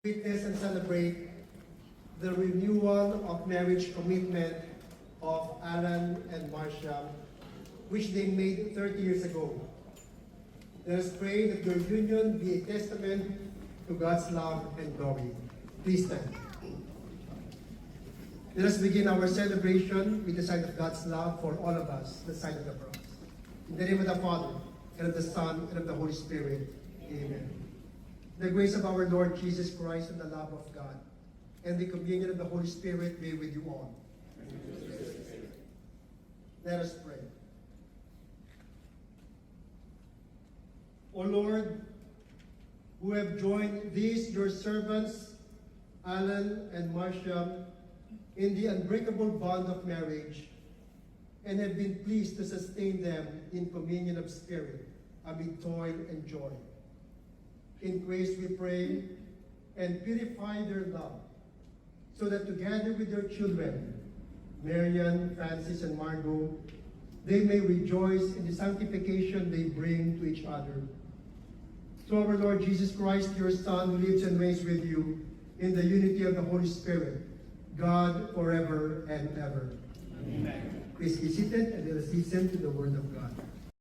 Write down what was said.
Witness and celebrate the renewal of marriage commitment of Alan and Marcia, which they made 30 years ago. Let us pray that your union be a testament to God's love and glory. Please stand. Let us begin our celebration with the sign of God's love for all of us, the sign of the cross. In the name of the Father, and of the Son, and of the Holy Spirit. Amen. The grace of our Lord Jesus Christ and the love of God and the communion of the Holy Spirit be with you all. Let us pray. O Lord, who have joined these your servants, Alan and Marcia, in the unbreakable bond of marriage, and have been pleased to sustain them in communion of spirit amid toil and joy. Increase, we pray, and purify their love, so that together with their children, Marian, Francis, and Margot, they may rejoice in the sanctification they bring to each other. Through our Lord Jesus Christ, your Son, who lives and reigns with you in the unity of the Holy Spirit, God forever and ever. Amen. Please be seated and let us listen to the word of God.